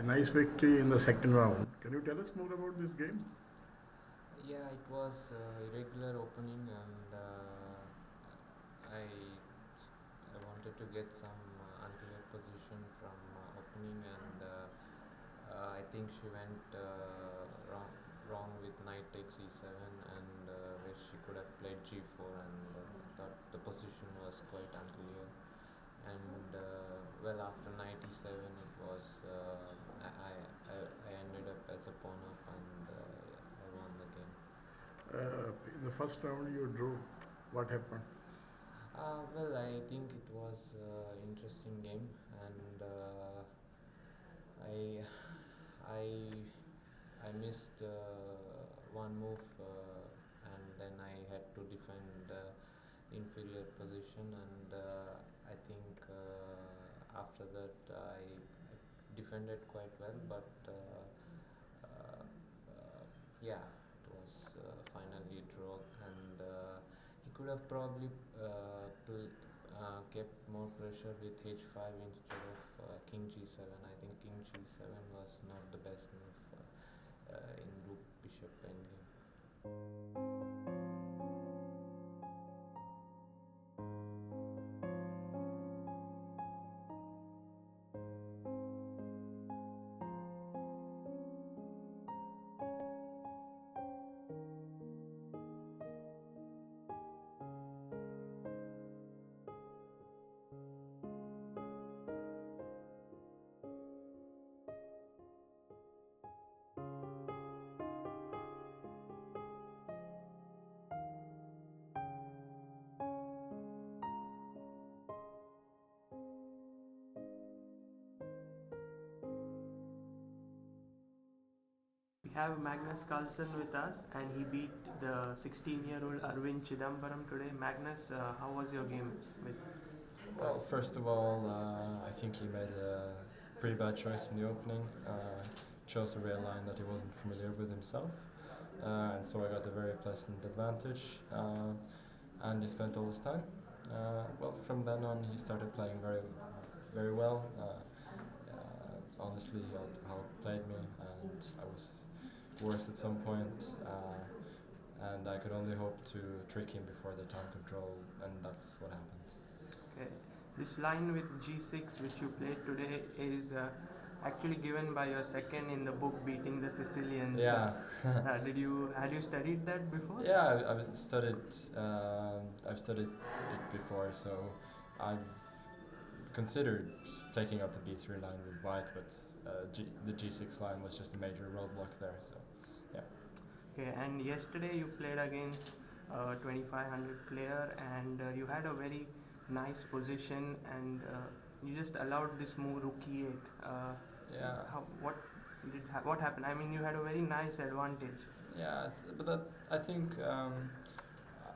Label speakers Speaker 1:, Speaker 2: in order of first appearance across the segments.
Speaker 1: nice victory in the second round. Can you tell us more about this game?
Speaker 2: Yeah, it was irregular opening, and I wanted to get some unclear position from opening, and I think she went wrong with knight takes e7, and where she could have played g4, and I thought the position was quite unclear. And well, after knight e7, it was I ended up as a pawn up, and I won the game.
Speaker 1: In the first round you drew. What happened?
Speaker 2: Well, I think it was an interesting game, and I I missed one move, and then I had to defend inferior position, and I think after that I defended quite well, but yeah, it was finally draw, and he could have probably kept more pressure with h5 instead of king g7. I think king g7 was not the best move in rook bishop endgame.
Speaker 3: We have Magnus Carlsen with us, and he beat the 16-year-old Arvindh Chithambaram today. Magnus, how was your game?
Speaker 4: Well, first of all, I think he made a pretty bad choice in the opening. Chose a rail line that he wasn't familiar with himself, and so I got a very pleasant advantage. And he spent all his time. Well, from then on, he started playing very, very well. Honestly, he outplayed me, and I was worse at some point. And I could only hope to trick him before the time control, and that's what happened.
Speaker 3: Okay. This line with g6, which you played today, is actually given by your second in the book, Beating the Sicilians.
Speaker 4: Yeah.
Speaker 3: Had you studied that before?
Speaker 4: Yeah, I've studied it before, so I've considered taking out the b3 line with white, but the g6 line was just a major roadblock there. So, yeah.
Speaker 3: Okay, and yesterday you played against 2500 player, and you had a very nice position, and you just allowed this move rook e8.
Speaker 4: Yeah.
Speaker 3: What happened? I mean, you had a very nice advantage.
Speaker 4: Yeah, but I think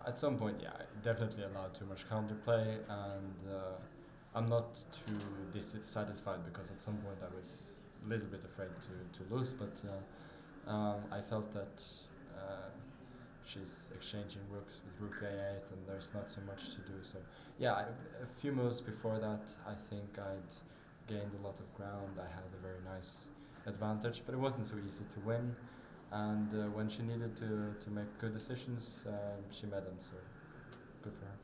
Speaker 4: at some point, yeah, I definitely allowed too much counterplay, and I'm not too dissatisfied because at some point I was a little bit afraid to lose, but I felt that she's exchanging rooks with rook a8, and there's not so much to do. So yeah, a few moves before that, I think I'd gained a lot of ground. I had a very nice advantage, but it wasn't so easy to win. And when she needed to make good decisions, she made them. So good for her.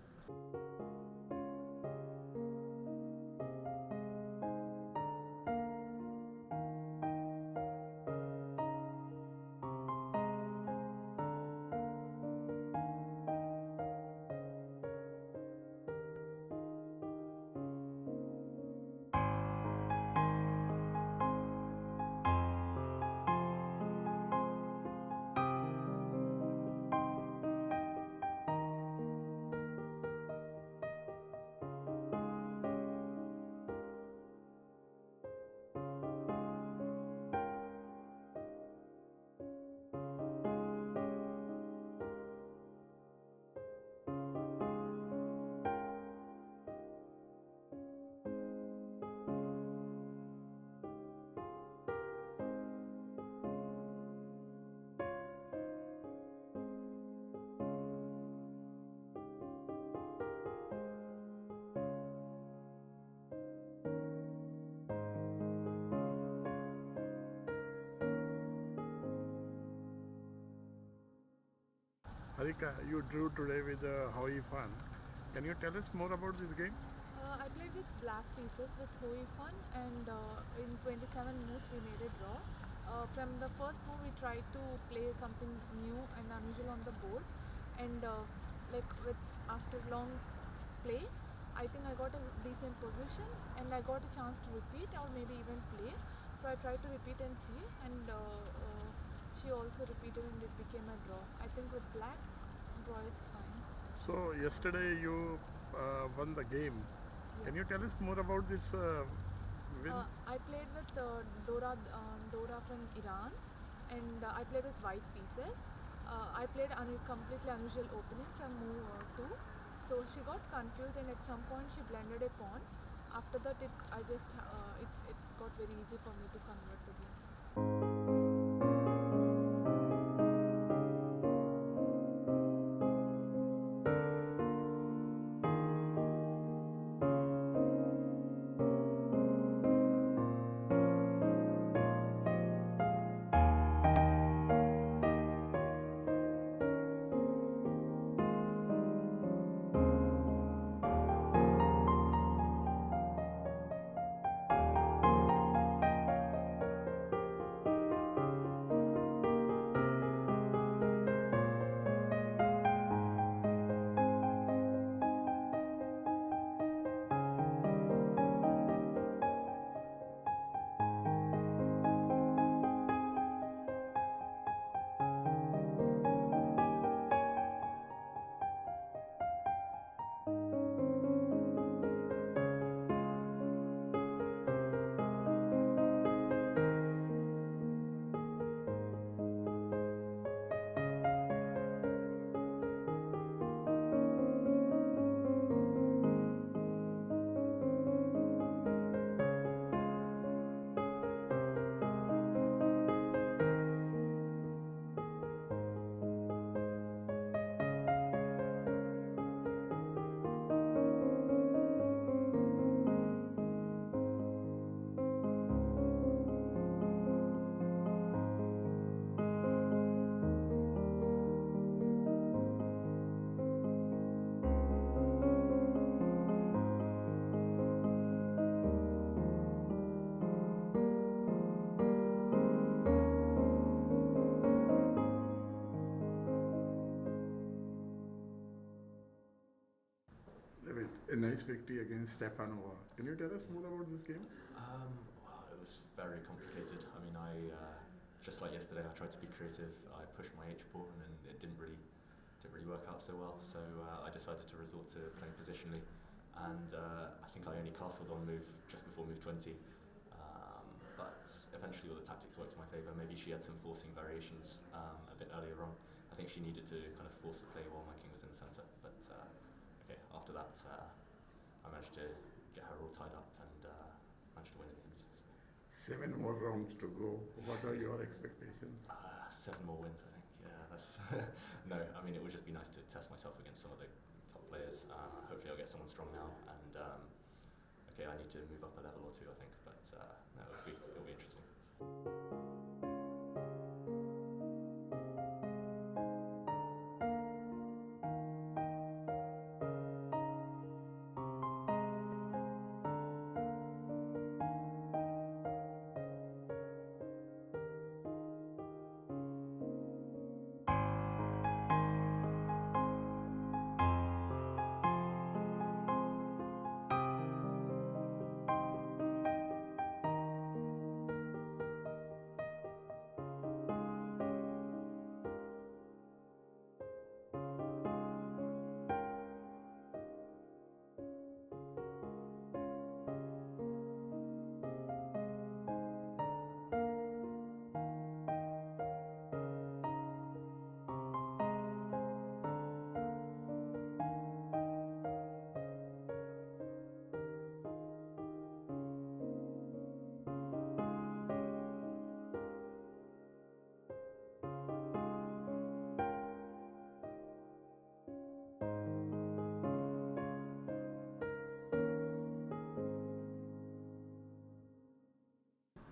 Speaker 1: Harika, you drew today with Hoi Fan. Can you tell us more about this game?
Speaker 5: I played with black pieces with Hoi Fun, and in 27 moves we made a draw. From the first move we tried to play something new and unusual on the board, and after long play, I think I got a decent position and I got a chance to repeat or maybe even play. So I tried to repeat and see, and she also repeated and it became a draw. I think with black, draw is fine.
Speaker 1: So yesterday you won the game.
Speaker 5: Yeah.
Speaker 1: Can you tell us more about this win?
Speaker 5: I played with Dora from Iran, and I played with white pieces. I played completely unusual opening from move 2. So she got confused, and at some point she blended a pawn. After that, it got very easy for me to convert the game.
Speaker 1: David, a nice victory against Stefanova. Can you tell us more about this game?
Speaker 4: Well, it was very complicated. I mean, just like yesterday, I tried to be creative. I pushed my H pawn, and it didn't really work out so well. So I decided to resort to playing positionally, and I think I only castled on move just before move 20. But eventually, all the tactics worked in my favour. Maybe she had some forcing variations a bit earlier on. I think she needed to kind of force the play while my king was in the centre. But okay, after that, I managed to get her all tied up and managed to win in the end. So.
Speaker 1: 7 more rounds to go. What are your expectations?
Speaker 4: 7 more wins, I think. Yeah, that's no. I mean, it would just be nice to test myself against some of the top players. Hopefully, I'll get someone strong now. And okay, I need to move up a level or 2, I think. But no, it'll be interesting.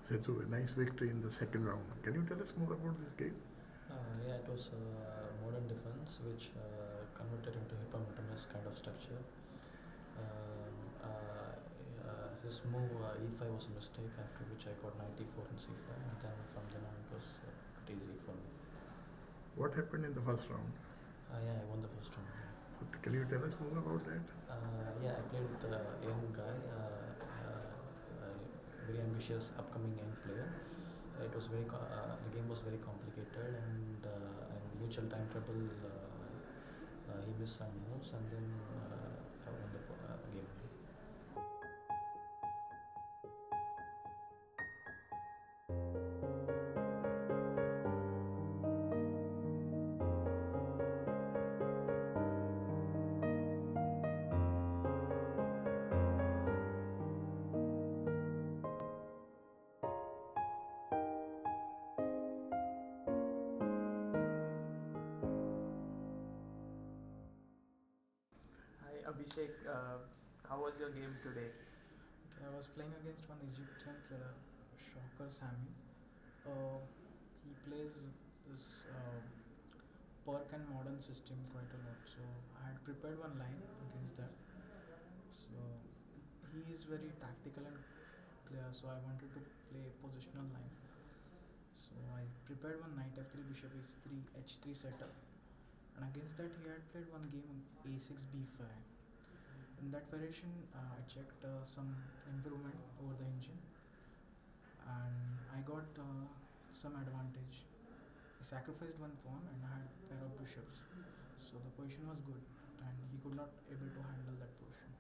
Speaker 1: Sethu, a nice victory in the second round. Can you tell us more about this game?
Speaker 6: Yeah, it was modern defense, which converted into hippopotamus kind of structure. His move e5 was a mistake, after which I got knight e4 and c5, and then from then on it was pretty easy for me.
Speaker 1: What happened in the first round?
Speaker 6: Yeah, I won the first round.
Speaker 1: So can you tell us more about that?
Speaker 6: Yeah, I played with a young guy, very ambitious upcoming young player. It was very the game was very complicated, and in mutual time trouble he missed some moves, and then I won the game.
Speaker 3: Hi Abhisek, how was your game today?
Speaker 7: Okay, I was playing against one Egyptian player, Shocker Sami. He plays this Perk and modern system quite a lot, so I had prepared one line against that. So he is very tactical and player, so I wanted to play positional line. So I prepared one knight f3, bishop h3, h3 setup, and against that he had played one game on a6 b5. In that variation, I checked some improvement over the engine, and I got some advantage. I sacrificed one pawn and I had pair of bishops, so the position was good, and he could not able to handle that position.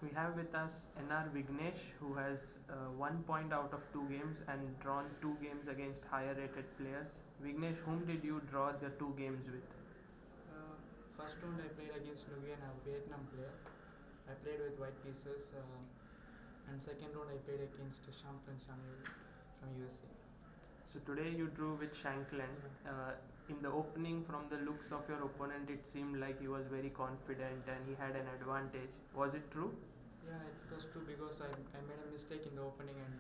Speaker 3: We have with us NR Vignesh, who has 1 point out of 2 games and drawn 2 games against higher rated players. Vignesh, whom did you draw the 2 games with?
Speaker 7: First round I played against Nguyen, a Vietnam player. I played with white pieces, and second round I played against Champlain Samuel from USA.
Speaker 3: So today you drew with Shanklin. In the opening, from the looks of your opponent, it seemed like he was very confident and he had an advantage. Was it true?
Speaker 7: Yeah, it was true, because I made a mistake in the opening, and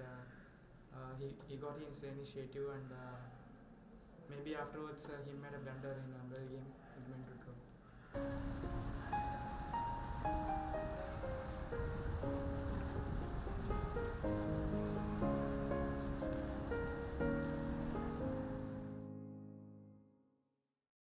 Speaker 7: he got his initiative, and maybe afterwards he made a blunder in another game. It went to draw.